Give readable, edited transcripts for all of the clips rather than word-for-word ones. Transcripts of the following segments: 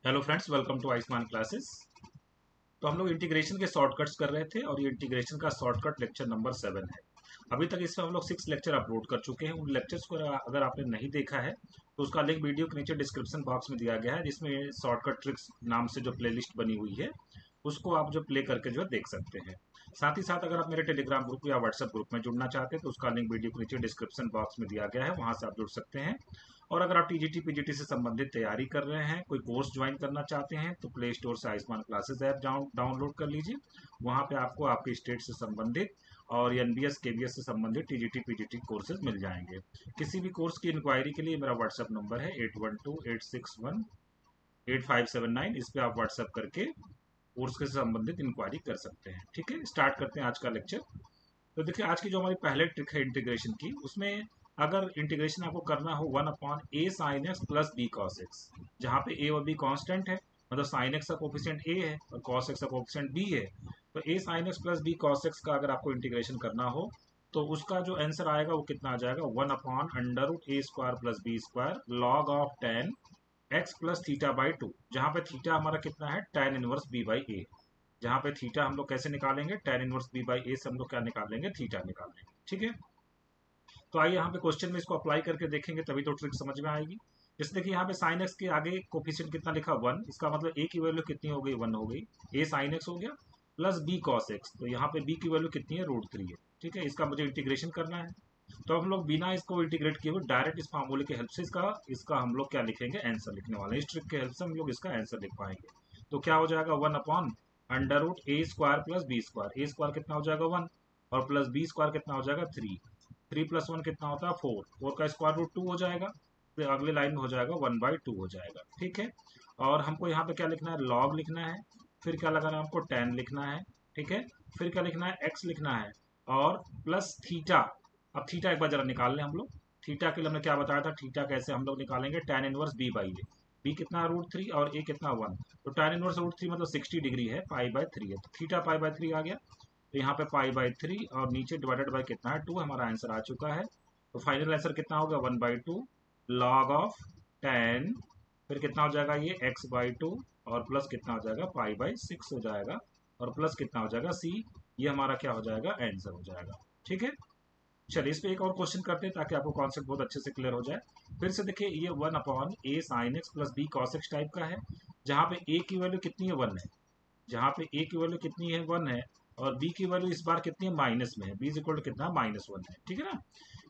Hello friends, welcome to Ayushman classes. तो हम लोग इंटीग्रेशन के शॉर्टकट्स कर रहे थे और ये इंटीग्रेशन का शॉर्टकट लेक्चर नंबर 7 है। अभी तक इसमें हम लोग 6 लेक्चर अपलोड कर चुके हैं। उन लेक्चर्स को अगर आपने नहीं देखा है तो उसका लिंक वीडियो के नीचे डिस्क्रिप्शन बॉक्स में दिया गया है, जिसमें शॉर्टकट ट्रिक्स नाम से जो प्लेलिस्ट बनी हुई है उसको आप जो प्ले करके जो है देख सकते हैं। साथ ही साथ अगर आप मेरे टेलीग्राम ग्रुप या व्हाट्सएप ग्रुप में जुड़ना चाहते हैं तो उसका लिंक वीडियो के नीचे डिस्क्रिप्शन बॉक्स में दिया गया है, वहां से आप जुड़ सकते हैं। और अगर आप टीजीटी पीजीटी से संबंधित तैयारी कर रहे हैं, कोई कोर्स ज्वाइन करना चाहते हैं तो प्ले स्टोर से आयुष्मान क्लासेस ऐप डाउनलोड कर लीजिए। वहाँ पे आपको आपके स्टेट से संबंधित और एनबीएस केबीएस से संबंधित टीजीटी पीजीटी कोर्सेज मिल जाएंगे। किसी भी कोर्स की इंक्वायरी के लिए मेरा व्हाट्सएप नंबर है 8128618579। इस पर आप व्हाट्सएप करके कोर्स के संबंधित इंक्वायरी कर सकते हैं। ठीक है, स्टार्ट करते हैं आज का लेक्चर। तो देखिए, आज की जो हमारी पहले ट्रिक है इंटीग्रेशन की, उसमें अगर इंटीग्रेशन आपको करना हो 1/a sin x plus B cos x, जहाँ पे a और b कांस्टेंट है, मतलब साइन एक्स का कोफिशिएंट a है और कॉस एक्स का कोफिशिएंट b है। तो a sin x plus b cos x का अगर आपको इंटीग्रेशन करना हो तो उसका जो आंसर आएगा वो कितना आ जाएगा, 1/√a² plus b² log of ten x plus theta by two, जहाँ पे थीटा हमारा कितना है, tan इनवर्स b बाई ए। जहाँ पे थीटा हम लोग कैसे निकालेंगे, tan इनवर्स b बाई ए से हम लोग क्या निकाल लेंगे, थीटा निकाल लेंगे। ठीक है, तो आइए यहाँ पे क्वेश्चन में इसको अप्लाई करके देखेंगे, तभी तो ट्रिक समझ में आएगी। जैसे देखिए, यहाँ पे साइन एक्स के आगे कोफिशिएंट कितना लिखा, 1। इसका मतलब ए की वैल्यू कितनी हो गई, 1 हो गई। ए साइन एक्स हो गया प्लस बी कॉस एक्स, तो यहाँ पे बी की वैल्यू कितनी है, √3 है। ठीक है, इसका मुझे इंटीग्रेशन करना है। तो हम लोग बिना इसको इंटीग्रेट किए हुए डायरेक्ट इस फार्मूले के हेल्प से इसका इसका हम लोग क्या लिखेंगे, आंसर लिखने वाले हैं। इस ट्रिक के हेल्प से हम लोग इसका आंसर लिख पाएंगे। तो क्या हो जाएगा, 1/√a² प्लस b²। a² कितना हो जाएगा, 1, और प्लस b² कितना हो जाएगा, 3। 3 प्लस 1 कितना होता है, 4। 4 का स्क्वायर रूट 2 हो जाएगा। फिर अगले लाइन में हो जाएगा 1/2 हो जाएगा। ठीक है, और हमको यहाँ पे क्या लिखना है, लॉग लिखना है। फिर क्या लगाना है हमको, टेन लिखना है। ठीक है, फिर क्या लिखना है, एक्स लिखना है, और प्लस थीटा। अब थीटा एक बार जरा निकाल लें हम लोग। थीटा के लिए हमने क्या बताया था, थीटा कैसे हम लोग निकालेंगे, tan inverse b by A. B कितना, √3, और ए कितना, 1। तो tan इनवर्स √3 मतलब 60 डिग्री है, π/3 है, तो थीटा π/3 आ गया। तो यहाँ पे π/3 और नीचे डिवाइडेड बाई कितना है, 2। हमारा आंसर आ चुका है। तो फाइनल आंसर कितना होगा, 1/2 लॉग ऑफ टेन, फिर कितना हो जाएगा ये x/2, और प्लस कितना हो जाएगा, π/6 हो जाएगा, और प्लस कितना हो जाएगा c। ये हमारा क्या हो जाएगा, आंसर हो जाएगा। ठीक है, चलिए इस पे एक और क्वेश्चन करते हैं ताकि आपको कॉन्सेप्ट बहुत अच्छे से क्लियर हो जाए। फिर से देखिए, ये 1/a sin x plus b cos x type का है, जहाँ पे a की वैल्यू कितनी है, 1 है। जहाँ पे a की वैल्यू कितनी है, 1 है, और b की वैल्यू इस बार कितनी है, माइनस में है। b इज इक्वल टू कितना, -1 है। ठीक है ना,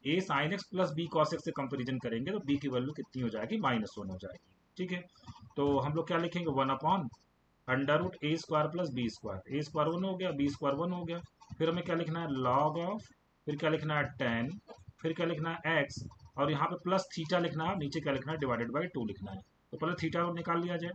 a sin x plus b cos x से कंपेरिजन करेंगे तो b की वैल्यू कितनी हो जाएगी, -1 हो जाएगी। ठीक है, तो हम लोग क्या लिखेंगे, 1/√a² प्लस b²। a² 1 हो गया, b² 1 हो गया। फिर हमें क्या लिखना है, लॉग ऑफ, फिर क्या लिखना है, टेन, फिर क्या लिखना है, एक्स, और यहाँ पे प्लस थीटा लिखना है, नीचे क्या लिखना है, डिवाइडेड बाई 2 लिखना है। तो पहले थीटा को निकाल लिया जाए।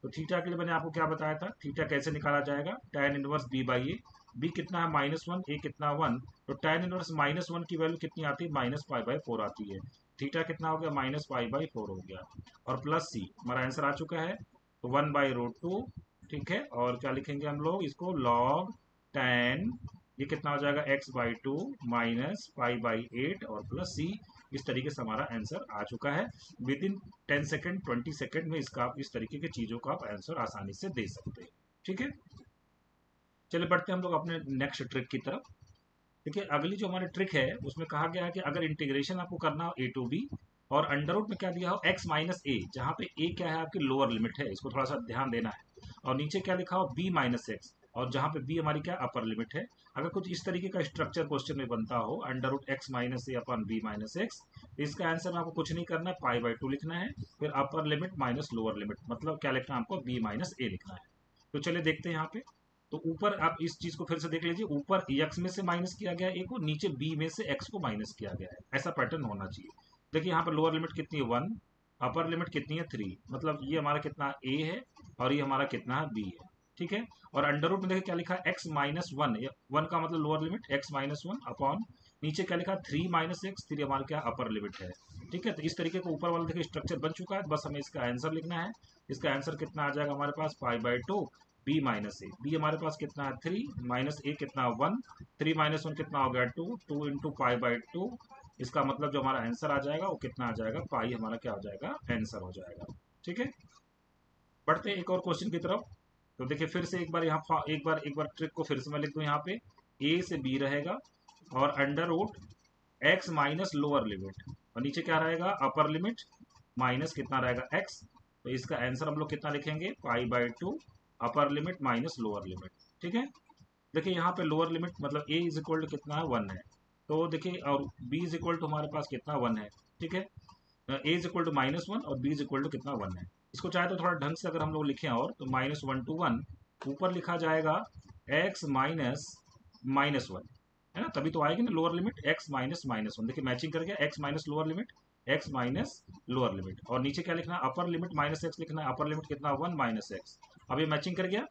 तो थीटा के लिए मैंने आपको क्या बताया था, थीटा कैसे निकाला जाएगा, tan inverse b by A. B कितना है, -1, ए कितना, 1। तो tan इनवर्स -1 की वैल्यू कितनी आती है, -π/4 आती है। थीटा कितना हो गया, -π/4 हो गया, और प्लस सी, हमारा आंसर आ चुका है। तो 1/√2। ठीक है, और क्या लिखेंगे हम लोग इसको, लॉग टेन, ये कितना हो जाएगा, x/2 -π/8 और प्लस सी। इस तरीके से हमारा आंसर आ चुका है। विद इन 10 सेकेंड 20 सेकेंड में इसका आप इस तरीके की चीज़ों का आप आंसर आसानी से दे सकते हैं। ठीक है, चलिए बढ़ते हैं हम लोग अपने नेक्स्ट ट्रिक की तरफ। देखिए, अगली जो हमारी ट्रिक है उसमें कहा गया है कि अगर इंटीग्रेशन आपको करना हो a टू b, और अंडर रूट में क्या दिया हो, x माइनस ए, जहाँ पे a क्या है, आपकी लोअर लिमिट है, इसको थोड़ा सा ध्यान देना है। और नीचे क्या लिखा हो, b माइनस एक्स, और जहाँ पे b हमारी क्या अपर लिमिट है। अगर कुछ इस तरीके का स्ट्रक्चर क्वेश्चन में बनता हो, अंडर रूट x माइनस ए अपॉन b माइनस एक्स, इसका आंसर में आपको कुछ नहीं करना है, π/2 लिखना है। फिर अपर लिमिट माइनस लोअर लिमिट, मतलब क्या लिखना है आपको, b माइनस ए लिखना है। तो चलिए देखते हैं यहाँ पे। तो ऊपर आप इस चीज को फिर से देख लीजिए, ऊपर x में से माइनस किया गया एक, और नीचे b में से x को माइनस किया गया है, ऐसा पैटर्न होना चाहिए। देखिए यहाँ पर लोअर लिमिट कितनी है, 1, अपर लिमिट कितनी है, 3, मतलब ये हमारा कितना a है, और ये हमारा कितना है, b है। ठीक है, और अंडर रूट में देखिए क्या लिखा है, x-1, 1 का मतलब लोअर लिमिट, x-1 अपॉन नीचे क्या लिखा है, 3 माइनस एक्स, 3 हमारा क्या अपर लिमिट है। ठीक है, तो इस तरीके का ऊपर वाला देखिए स्ट्रक्चर बन चुका है, बस हमें इसका आंसर लिखना है। इसका आंसर कितना आ जाएगा हमारे पास, π/2 b माइनस ए। बी हमारे पास कितना है, 3, माइनस ए कितना, 1। 3 माइनस 1 कितना हो गया, 2। 2 इंटू π/2, इसका मतलब जो हमारा आंसर आ जाएगा वो कितना आ जाएगा, पाई हमारा क्या हो जाएगा, आंसर हो जाएगा। ठीक है, बढ़ते हैं एक और क्वेश्चन की तरफ। तो देखिए फिर से एक बार यहाँ एक बार ट्रिक को फिर से मैं लिख दूं। यहाँ पे a से b रहेगा और under root x minus lower limit, और नीचे क्या रहेगा अपर लिमिट माइनस कितना रहेगा x। तो इसका आंसर हम लोग कितना लिखेंगे π/2 upper limit minus lower limit. ठीक है, देखिए यहाँ पे लोअर लिमिट मतलब a इज इक्वल टू कितना है 1 है, तो देखिए और b इज इक्वल टू हमारे पास कितना 1 है। ठीक है, a इज इक्वल टू -1 और b इज इक्वल टू कितना 1 है। इसको चाहे तो थोड़ा ढंग से अगर हम लोग लिखें और तो -1 to 1 ऊपर लिखा जाएगा x माइनस -1, है ना, तभी तो आएगी ना लोअर लिमिट x माइनस -1। देखिए मैचिंग कर गया, x minus lower limit x minus lower limit, और नीचे क्या लिखना है अपर लिमिट माइनस x लिखना है, अपर लिमिट कितना 1 माइनस x। अब ये मैचिंग कर गया,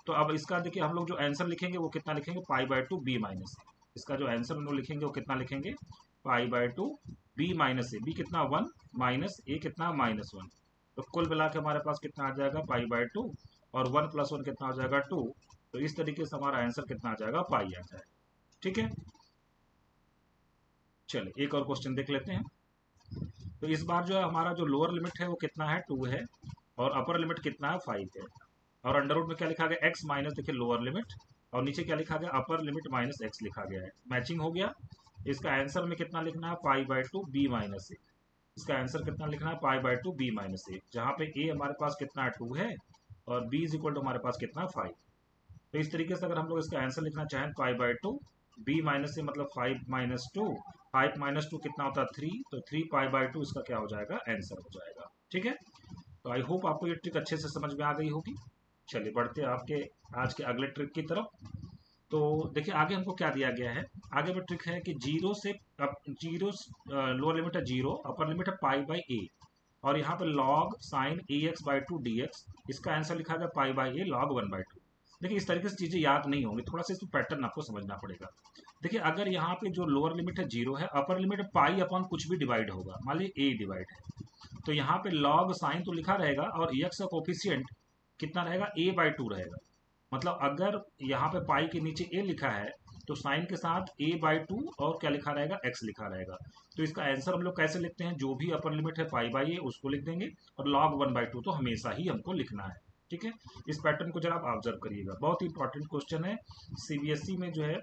तो अब इसका देखिए हम लोग जो आंसर लिखेंगे वो कितना लिखेंगे π/2 b माइनस। इसका जो आंसर हम लोग लिखेंगे वो कितना लिखेंगे π/2 b माइनस ए, बी कितना 1 माइनस ए कितना -1। तो कुल मिला के हमारे पास कितना आ जाएगा π/2 और 1 + 1 कितना हो जाएगा 2। तो इस तरीके से हमारा आंसर कितना आ जाएगा पाई आ जाएगा। ठीक है, चलिए एक और क्वेश्चन देख लेते हैं। तो इस बार जो है हमारा जो लोअर लिमिट है वो कितना है 2 है और अपर लिमिट कितना है 5 है, और अंडर रूट में क्या लिखा गया x माइनस देखिए लोअर लिमिट, और नीचे क्या लिखा गया अपर लिमिट माइनस x लिखा गया है। मैचिंग हो गया, इसका आंसर में कितना लिखना है π/2 b माइनस ए। इसका आंसर कितना लिखना है π/2 b माइनस ए, जहाँ पे a हमारे पास कितना है 2 है और b इज इक्वल टू हमारे पास कितना 5। तो इस तरीके से अगर हम लोग इसका आंसर लिखना चाहें π/2 b माइनस ए मतलब 5 माइनस 2, 5 माइनस 2 कितना होता है 3, तो 3 π/2 इसका क्या हो जाएगा आंसर हो जाएगा। ठीक है, तो आई होप आपको ये ट्रिक अच्छे से समझ में आ गई होगी। चलिए बढ़ते हैं आपके आज के अगले ट्रिक की तरफ। तो देखिए आगे हमको क्या दिया गया है, आगे में ट्रिक है कि जीरो से अब जीरो लोअर लिमिट है 0, अपर लिमिट है π/a, और यहाँ पे log sin ax/2 dx, इसका आंसर लिखा गया π/a log 1/2। देखिए इस तरीके से चीजें याद नहीं होंगी, थोड़ा सा इसमें पैटर्न आपको समझना पड़ेगा। देखिए अगर यहाँ पे जो लोअर लिमिट है 0 है, अपर लिमिट पाई अपॉन कुछ भी डिवाइड होगा, मान लीजिए a डिवाइड है, तो यहाँ पे log साइन तो लिखा रहेगा और x का कोफिशियंट कितना रहेगा a/2 रहेगा। मतलब अगर यहाँ पे पाई के नीचे a लिखा है तो साइन के साथ a/2 और क्या लिखा रहेगा x लिखा रहेगा। तो इसका आंसर हम लोग कैसे लिखते हैं, जो भी अपर लिमिट है π/a उसको लिख देंगे और log 1/2 तो हमेशा ही हमको लिखना है। ठीक है, इस पैटर्न को जरा आप ऑब्जर्व करिएगा, बहुत ही इंपॉर्टेंट क्वेश्चन है। सीबीएसई में जो है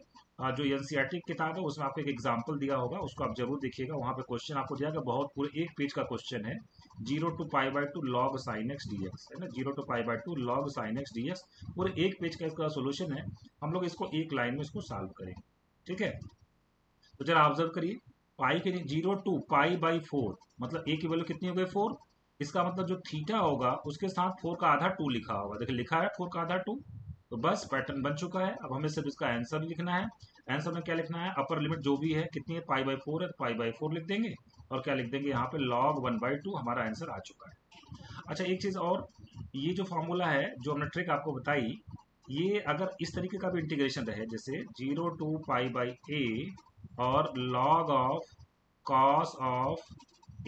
जो एनसीईआरटी की किताब है उसमें आपको एक एग्जाम्पल दिया होगा, उसको आप जरूर देखिएगा, वहाँ पे क्वेश्चन आपको दिया गया, बहुत पूरे एक पेज का क्वेश्चन है। 0 to π/2 log sin x dx है ना, 0 to π/2 log sin x dx, पूरे एक पेज का इसका सोल्यूशन है। हम लोग इसको एक लाइन में इसको सॉल्व करेंगे। ठीक है, तो जरा ऑब्जर्व करिए, पाई के 0 to π/4 मतलब a की वैल्यू कितनी हो गई 4, इसका मतलब जो थीटा होगा उसके साथ 4 का आधा 2 लिखा होगा, देखिए लिखा है 4 का आधा 2, तो बस पैटर्न बन चुका है। अब हमें सिर्फ इसका आंसर लिखना है। आंसर में क्या लिखना है, अपर लिमिट जो भी है कितनी है π/4 है तो π/4 लिख देंगे, और क्या लिख देंगे यहाँ पे log 1/2, हमारा आंसर आ चुका है। अच्छा एक चीज और, ये जो फॉर्मूला है जो हमने ट्रिक आपको बताई, ये अगर इस तरीके का भी इंटीग्रेशन रहे जैसे 0 to π/a और log of cos of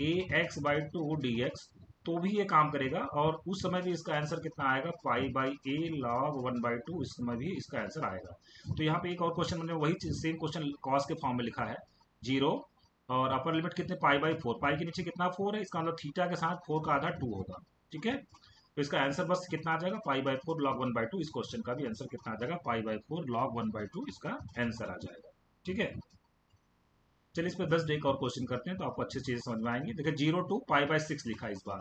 ax/2 dx, तो भी ये काम करेगा, और उस समय भी इसका आंसर कितना आएगा π/a log 1/2, इस समय भी इसका आंसर आएगा। तो यहाँ पे एक और क्वेश्चन मैंने वही सेम क्वेश्चन कॉस के फॉर्म में लिखा है, 0 और अपर लिमिट कितने π/4, पाई के नीचे कितना 4 है, इसका मतलब थीटा के साथ 4 का आधा 2 होगा। ठीक है, तो इसका आंसर बस कितना आ जाएगा π/4 log 1/2, इस क्वेश्चन का भी आंसर कितना आ जाएगा π/4 log 1/2, इसका आंसर आ जाएगा। ठीक है, चलिए इस पर 10 डे का और क्वेश्चन करते हैं तो आपको अच्छी चीजें समझ में आएंगी। देखिए 0 to π/6 लिखा है इस बार,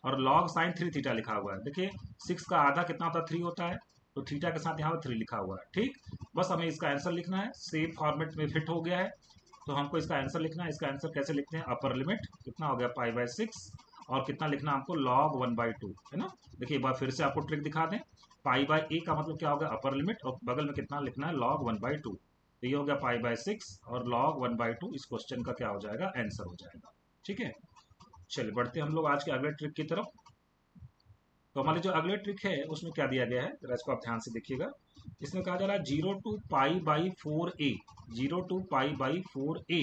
और log sin 3 थीटा लिखा हुआ है। देखिए 6 का आधा कितना होता है 3 होता है, तो थीटा के साथ यहाँ पर 3 लिखा हुआ है। ठीक, बस हमें इसका आंसर लिखना है, सेम फॉर्मेट में फिट हो गया है, तो हमको इसका आंसर लिखना है। इसका आंसर कैसे लिखते हैं, अपर लिमिट कितना हो गया π/6 और कितना लिखना हमको log 1/2, है ना। देखिए एक बार फिर से आपको ट्रिक दिखा दें, π/a का मतलब क्या होगा अपर लिमिट, और बगल में कितना लिखना है log 1/2, तो ये हो गया π/6 और log 1/2, इस क्वेश्चन का क्या हो जाएगा आंसर हो जाएगा। ठीक है, चलिए बढ़ते हैं हम लोग आज के अगले ट्रिक की तरफ। तो हमारे जो अगले ट्रिक है उसमें क्या दिया गया है, जरा इसको आप ध्यान से देखिएगा। इसमें कहा जा रहा है 0 to π/4a, 0 to π/4a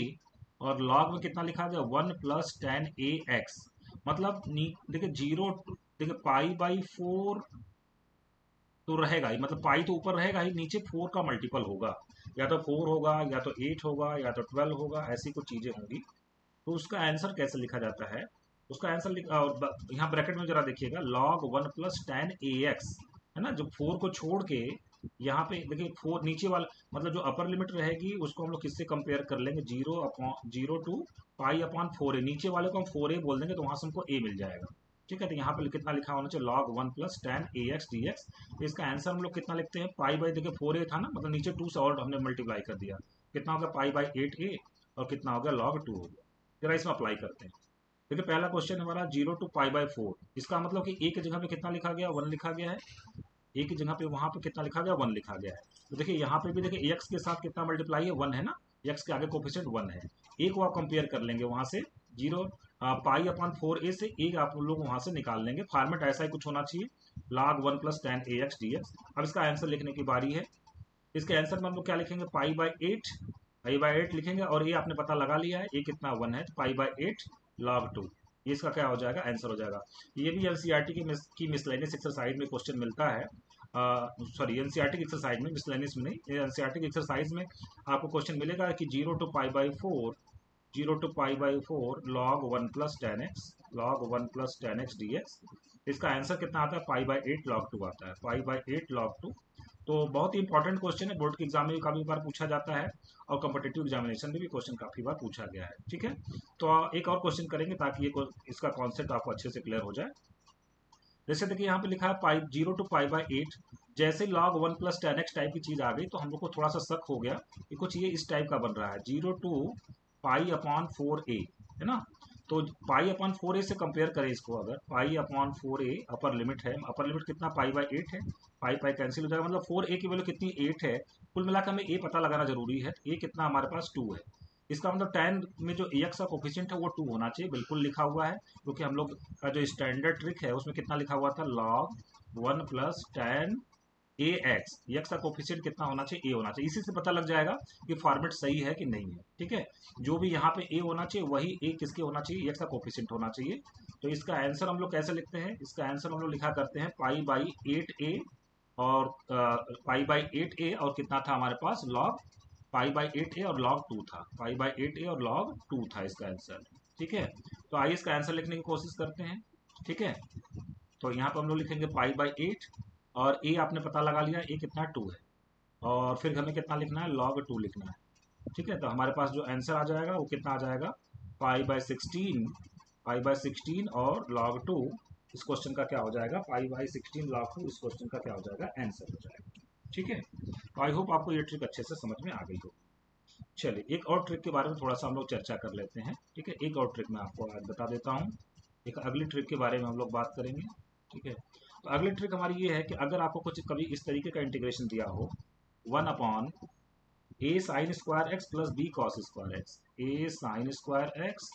और log में कितना लिखा गया 1 + tan ax, मतलब देखिए 0 देखिए π/4 तो रहेगा ही, मतलब पाई तो ऊपर रहेगा ही, नीचे 4 का मल्टीपल होगा, या तो 4 होगा या तो 8 होगा या तो 12 होगा, ऐसी कुछ चीजें होंगी। तो उसका आंसर कैसे लिखा जाता है, उसका आंसर यहाँ ब्रैकेट में जरा देखिएगा, log 1 प्लस टेन ए एक्स, है ना। जो 4 को छोड़ के यहाँ पे देखिए 4 नीचे वाला, मतलब जो अपर लिमिट रहेगी उसको हम लोग किससे कंपेयर कर लेंगे, 0 टू पाई अपॉन 4a, नीचे वाले को हम 4a बोल देंगे तो वहां से हमको a मिल जाएगा। ठीक है, तो यहाँ पे कितना लिखा होना चाहिए, log 1 प्लस टेन ए एक्स डी एक्स। तो इसका आंसर हम लोग कितना लिखते हैं, पाई बाई, देखिए 4a था ना, मतलब नीचे 2 से और हमने मल्टीप्लाई कर दिया, कितना हो गया पाई बाई 8a, और कितना हो गया log 2 हो गया। जरा इसमें अप्लाई करते हैं। देखिए पहला क्वेश्चन हमारा 0 टू पाई बाई 4, इसका मतलब कि a की जगह पे कितना लिखा गया, 1 लिखा गया है। ए की जगह पे वहां पे कितना लिखा गया, 1 लिखा गया है। तो देखिए यहाँ पे भी देखिए एक्स के साथ कितना मल्टीप्लाई है, 1 है ना, एक्स के आगे कोफिशिएंट 1 है। ए को आप कंपेयर कर लेंगे वहां से, 0 पाई अपॉन 4a से ए आप लोग वहां से निकाल लेंगे। फॉर्मेट ऐसा ही कुछ होना चाहिए, log 1 प्लस टेन ए एक्स डी एक्स। अब इसका आंसर लिखने की बारी है। इसके आंसर में हम लोग क्या लिखेंगे, पाई बाई 8 लिखेंगे, और ये आपने पता लगा लिया है, ये कितना 1 है, तो पाई बाई 8 log 2, ये इसका क्या हो जाएगा, आंसर हो जाएगा। ये भी एनसीईआरटी की मिसलेनियस एक्सरसाइज में क्वेश्चन मिलता है, सॉरी एनसीईआरटी की एक्सरसाइज में, मिसलेनियस में नहीं, एनसीईआरटी की एक्सरसाइज में आपको क्वेश्चन मिलेगा कि 0 to pi by 4 log 1 plus ten x, log 1 plus ten x D x. इसका आंसर कितना आता है, पाई बाई 8 log 2 आता है, पाई बाई 8 log 2। तो बहुत ही इंपॉर्टेंट क्वेश्चन है, बोर्ड के एग्जाम में भी काफी बार पूछा जाता है, और कॉम्पिटेटिव एग्जामिनेशन में भी क्वेश्चन काफी बार पूछा गया है। ठीक है, तो एक और क्वेश्चन करेंगे ताकि ये इसका कॉन्सेप्ट आपको अच्छे से क्लियर हो जाए। जैसे देखिए यहाँ पे लिखा है पाई 0 टू पाई बाई 8, जैसे log 1 plus ten x type की चीज आ गई तो हम लोग को थोड़ा सा शक हो गया कि कुछ ये इस टाइप का बन रहा है, 0 टू पाई अपॉन 4a, है ना। तो पाई अपॉन 4a से कंपेयर करें इसको, अगर pi upon 4a upper limit है, अपर लिमिट कितना पाई बाई 8 है, पाई पाई कैंसिल हो जाएगा, मतलब 4a की वैल्यू कितनी 8 है, कुल मिलाकर हमें a पता लगाना जरूरी है, a कितना हमारे पास 2 है। इसका मतलब tan में जो एक्स का कोफिशिएंट है वो 2 होना चाहिए, बिल्कुल लिखा हुआ है, क्योंकि हम लोग का जो स्टैंडर्ड ट्रिक है उसमें कितना लिखा हुआ था, log 1 प्लस टेन ए एक्स, एक्स का कोफिशिएंट कितना होना चाहिए, ए होना चाहिए। इसी से पता लग जाएगा कि फॉर्मेट सही है कि नहीं है। ठीक है, जो भी यहाँ पे ए होना चाहिए वही ए किसके होना चाहिए, एक्स का कोफिशिएंट होना चाहिए। तो इसका आंसर हम लोग कैसे लिखते हैं, इसका आंसर हम लोग लिखा करते हैं पाई बाई 8a, और पाई बाई 8a, और कितना था हमारे पास log पाई बाई 8a और log 2 था, पाई बाई 8a और log 2 था इसका आंसर। ठीक है, तो आइए इसका आंसर लिखने की कोशिश करते हैं। ठीक है, तो यहाँ पर हम लोग लिखेंगे पाई बाई 8, और ए आपने पता लगा लिया, ए कितना 2 है, और फिर हमें कितना लिखना है, log 2 लिखना है। ठीक है, तो हमारे पास जो आंसर आ जाएगा वो कितना आ जाएगा, पाई बाई 16 और log 2। इस क्वेश्चन का क्या हो जाएगा, पाई बाई 16 log 2, इस क्वेश्चन का क्या हो जाएगा, आंसर हो जाएगा। ठीक है, तो आई होप आपको ये ट्रिक अच्छे से समझ में आ गई हो। चलिए एक और ट्रिक के बारे में थोड़ा सा हम लोग चर्चा कर लेते हैं। ठीक है, एक और ट्रिक मैं आपको आज बता देता हूँ, एक अगली ट्रिक के बारे में हम लोग बात करेंगे। ठीक है, तो अगली ट्रिक हमारी ये है कि अगर आपको कुछ कभी इस तरीके का इंटीग्रेशन दिया हो, 1 upon a sine square x plus B cos square x, a sine square x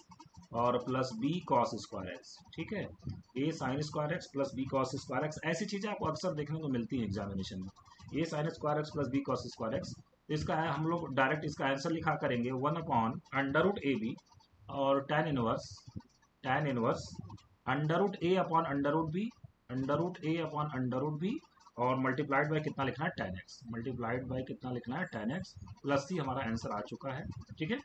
और plus B cos square x. ठीक है, a sine square x plus B cos square x, ऐसी चीजें आपको अक्सर देखने को मिलती हैं एग्जामिनेशन में, a sine square x plus B cos square x. तो इसका हम लोग डायरेक्ट इसका आंसर लिखा करेंगे 1 upon under root A B, और tan इनवर्स अंडर रूट ए upon under root b, under root ए अपॉन अंडर रूट बी, और मल्टीप्लाइड बाय कितना लिखना है, tan x, मल्टीप्लाइड बाय कितना लिखना है, tan x प्लस सी हमारा आंसर आ चुका है। ठीक है,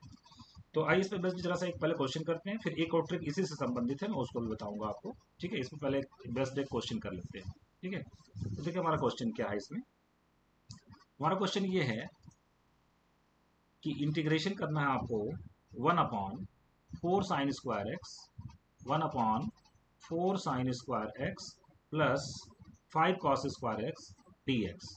तो आइए इस पे बस जरा सा एक पहले क्वेश्चन करते हैं, फिर एक और ट्रिक इसी से संबंधित है, मैं उसको भी बताऊंगा आपको। ठीक है, इसमें पहले बस एक क्वेश्चन कर लेते हैं। ठीक है, तो देखिए हमारा क्वेश्चन क्या है, इसमें हमारा क्वेश्चन ये है कि इंटीग्रेशन करना है आपको 1 upon 4 sign square x, 1 upon 4 sign square x plus 5 cos square x D x.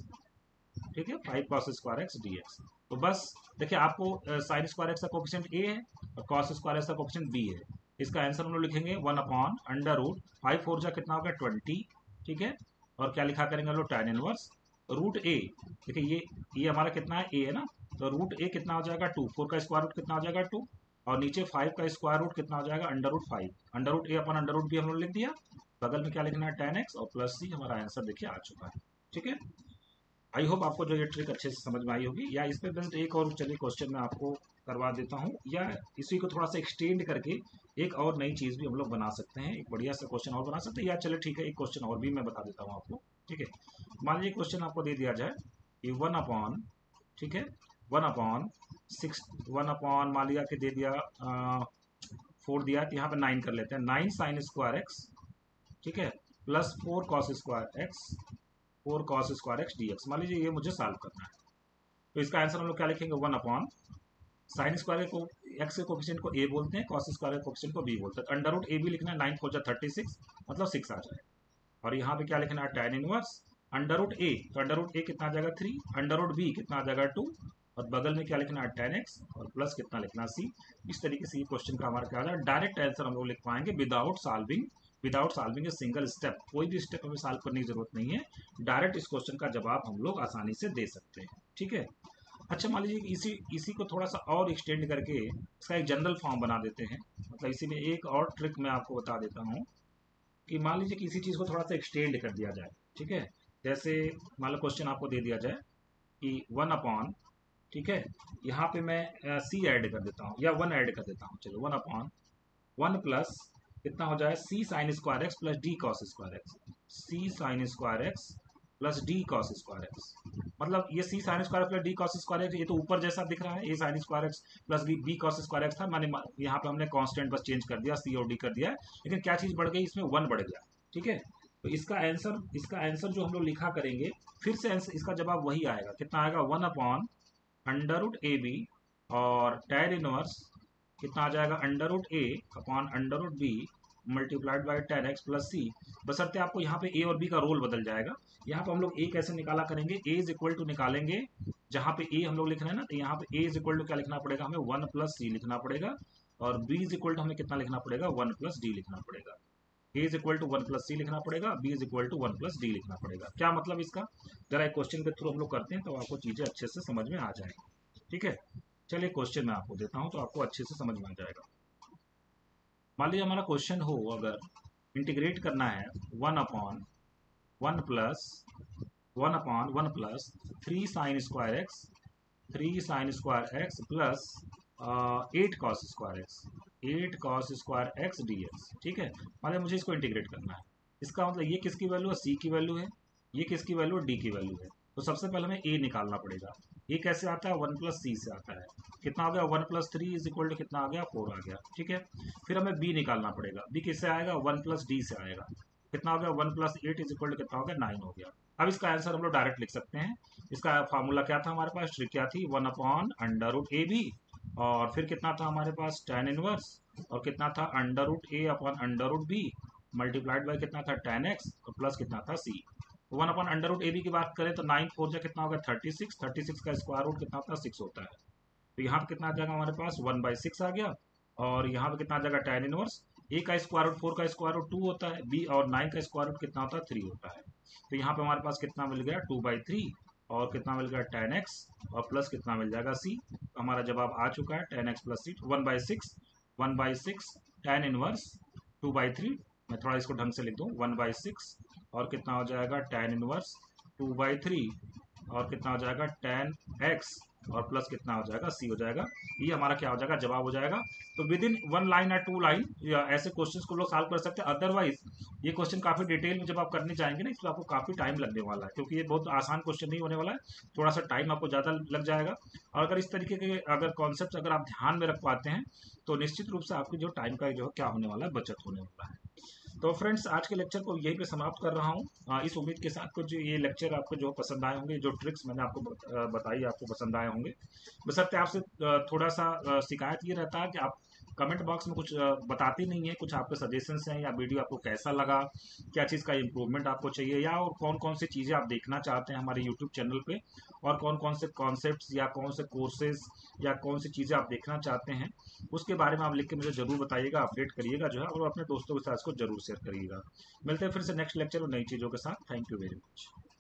ठीक है, 5 cos square x D x. तो बस देखिए आपको साइन स्क्वायर एक्स का कोफिशिएंट ए है और कॉस स्क्वायर एक्स का कोफिशिएंट बी है। इसका आंसर हम लोग लिखेंगे 1 अपॉन अंडर रूट 5 4 जा कितना होगा 20। ठीक है, और क्या लिखा करेंगे हम लोग, tan इनवर्स रूट ए। देखिए ये हमारा कितना है, ए है ना, तो रूट ए कितना हो जाएगा 2, 4 का स्क्वायर रूट कितना हो जाएगा 2, और नीचे 5 का स्क्वायर रूट कितना हो जाएगा अंडर रूट 5, अंडर रूट ए अपन अंडर रूट बी हम लोग लिख दिया, बगल में क्या लिखना है tan x, और प्लस सी हमारा आंसर देखिए आ चुका है। ठीक है, आई होप आपको जो ये ट्रिक अच्छे से समझ में आई होगी। या इस पे बेस्ड एक और चलिए क्वेश्चन मैं आपको करवा देता हूँ, या इसी को थोड़ा सा एक्सटेंड करके एक और नई चीज़ भी हम लोग बना सकते हैं, एक बढ़िया सा क्वेश्चन और बना सकते हैं। या चलिए ठीक है, एक क्वेश्चन और भी मैं बता देता हूँ आपको। ठीक है, मान लीजिए क्वेश्चन आपको दे दिया जाए कि 1 अपॉन, ठीक है, 1 अपॉन मान लिया कि दे दिया 4 दिया है तो यहाँ पे 9 कर लेते हैं, 9 साइन स्क्वायर एक्स, ठीक है, plus 4 cos square x, 4 cos square x D x. मान लीजिए ये मुझे सॉल्व करना है, तो इसका आंसर हम लोग क्या लिखेंगे, 1 अपॉन साइन स्क्वायर को एक्स के कोफिशिएंट को ए बोलते हैं, कॉस स्क्वायर के कोफिशिएंट को बी बोलते हैं। अंडर रूट ए बी लिखना है, 9 4 36 मतलब 6 आ जाए। और यहाँ पे क्या लिखना है, tan इनवर्स अंडर रूट ए, तो अंडर रूट ए कितना आ जाएगा 3, अंडर रूट बी कितना आ जाएगा 2, और बगल में क्या लिखना है tan x, और प्लस कितना लिखना c। इस तरीके से ये क्वेश्चन का हमारा क्या आ जाएगा, डायरेक्ट आंसर हम लोग लिख पाएंगे without solving a single step. कोई भी स्टेप हमें सॉल्व करने की जरूरत नहीं है, डायरेक्ट इस क्वेश्चन का जवाब हम लोग आसानी से दे सकते हैं, ठीक है। अच्छा, मान लीजिए इसी को थोड़ा सा और एक्सटेंड करके इसका एक जनरल फॉर्म बना देते हैं। मतलब इसी में एक और ट्रिक मैं आपको बता देता हूँ कि मान लीजिए किसी चीज़ को थोड़ा सा एक्सटेंड कर दिया जाए, ठीक है। जैसे मान लो क्वेश्चन आपको दे दिया जाए कि 1 अपॉन, ठीक है, यहाँ पे मैं सी ऐड कर देता हूँ या 1 ऐड कर देता हूँ, चलो 1 अपॉन 1 प्लस कितना हो जाए, c sine square x plus d cos square x, c sine square x plus d cos square x. मतलब ये c sine square plus d cos square x, ये तो ऊपर जैसा दिख रहा है, a sine square x plus B cos square x था, मैंने यहाँ पे हमने कांस्टेंट बस चेंज कर दिया, सी और डी कर दिया है, लेकिन क्या चीज़ बढ़ गई, इसमें 1 बढ़ गया, ठीक है। तो इसका आंसर जो हम लोग लिखा करेंगे, फिर से इसका जवाब वही आएगा, कितना आएगा, 1 upon under root A B, और tan इनवर्स कितना आ जाएगा, under root A upon under root B multiplied by tan x plus c. बशर्ते आपको यहाँ पे ए और बी का रोल बदल जाएगा। यहाँ पे हम लोग ए कैसे निकाला करेंगे, ए इज इक्वल टू निकालेंगे, जहाँ पे ए हम लोग लिख रहे हैं ना, तो यहाँ पे ए इज इक्वल टू क्या लिखना पड़ेगा, हमें 1 प्लस सी लिखना पड़ेगा, और बी इज इक्वल टू हमें कितना लिखना पड़ेगा, 1 प्लस डी लिखना पड़ेगा। A is equal to 1 plus C लिखना पड़ेगा, B is equal to 1 plus D लिखना पड़ेगा। क्या मतलब इसका, जरा एक क्वेश्चन के थ्रू हम लोग करते हैं तो आपको चीज़ें अच्छे से समझ में आ जाएंगी, ठीक है। चलिए क्वेश्चन मैं आपको देता हूँ तो आपको अच्छे से समझ में आ जाएगा। मान लीजिए हमारा क्वेश्चन हो, अगर इंटीग्रेट करना है 1 upon 1 plus 3 sign square x, 3 sign square x plus 8 cos square x, 8 cos square x D x, ठीक है। मान लीजिए मुझे इसको इंटीग्रेट करना है, इसका मतलब ये किसकी वैल्यू है, सी की वैल्यू है, ये किसकी वैल्यू है, डी की वैल्यू है। तो सबसे पहले हमें ए निकालना पड़ेगा। ये कैसे आता है, 1 प्लस सी से आता है, कितना हो गया, 1 प्लस 3 इज इक्वल टू कितना आ गया, 4 आ गया, ठीक है। फिर हमें बी निकालना पड़ेगा, बी किससे आएगा, 1 प्लस डी से आएगा, कितना हो गया, 1 प्लस 8 इज इक्वल टू कितना हो गया, 9 हो गया। अब इसका आंसर हम लोग डायरेक्ट लिख सकते हैं। इसका फार्मूला क्या था हमारे पास, ट्रिक क्या थी, 1 upon under root A B, और फिर कितना था हमारे पास tan इनवर्स, और कितना था under root A upon under root B multiplied by कितना था tan x, और प्लस कितना था c। 1 अपॉन अंडर रूट ए बी की बात करें तो 9 4 कितना होगा, 36, 36 का स्क्वायर रूट कितना होता है, 6 होता है। तो यहाँ पे कितना आ जाएगा हमारे पास, 1/6 आ गया, और यहाँ पे कितना आ जाएगा tan इनवर्स, ए का स्क्वायर रूट 4 का स्क्वायर रूट 2 होता है, बी और 9 का स्क्वायर रूट कितना होता है, 3 होता है। तो यहाँ पे हमारे पास कितना मिल गया, 2/3, और कितना मिल गया tan x, और प्लस कितना मिल जाएगा c। तो हमारा जवाब आ चुका है tan x plus c, 1/6 tan inverse 2/3, मैं थोड़ा इसको ढंग से लिख दूँ, 1/6, और कितना हो जाएगा tan इनवर्स 2/3, और कितना हो जाएगा tan x, और प्लस कितना हो जाएगा c हो जाएगा। ये हमारा क्या हो जाएगा, जवाब हो जाएगा। तो विद इन 1 लाइन या 2 लाइन या ऐसे क्वेश्चंस को लोग सॉल्व कर सकते हैं। अदरवाइज ये क्वेश्चन काफ़ी डिटेल में जब आप करने जाएंगे ना, इसमें आपको काफ़ी टाइम लगने वाला है, क्योंकि ये बहुत आसान क्वेश्चन नहीं होने वाला है, थोड़ा सा टाइम आपको ज़्यादा लग जाएगा। और अगर इस तरीके के अगर कॉन्सेप्ट अगर आप ध्यान में रख पाते हैं तो निश्चित रूप से आपकी जो टाइम का जो क्या होने वाला है, बचत होने वाला है। तो फ्रेंड्स, आज के लेक्चर को यहीं पे समाप्त कर रहा हूँ, इस उम्मीद के साथ कुछ ये लेक्चर आपको जो पसंद आए होंगे, जो ट्रिक्स मैंने आपको बताई आपको पसंद आए होंगे। बशर्ते आपसे थोड़ा सा शिकायत ये रहता है कि आप कमेंट बॉक्स में कुछ बताते नहीं है, कुछ आपके सजेशंस हैं, या वीडियो आपको कैसा लगा, क्या चीज़ का इम्प्रूवमेंट आपको चाहिए, या और कौन कौन सी चीज़ें आप देखना चाहते हैं हमारे यूट्यूब चैनल पे, और कौन कौन से कॉन्सेप्ट्स या कौन से कोर्सेज या कौन सी चीज़ें आप देखना चाहते हैं, उसके बारे में आप लिख के मुझे ज़रूर बताइएगा, अपडेट करिएगा जो है, और अपने दोस्तों के साथ इसको जरूर शेयर करिएगा। मिलते हैं फिर से नेक्स्ट लेक्चर और नई चीज़ों के साथ। Thank you very much.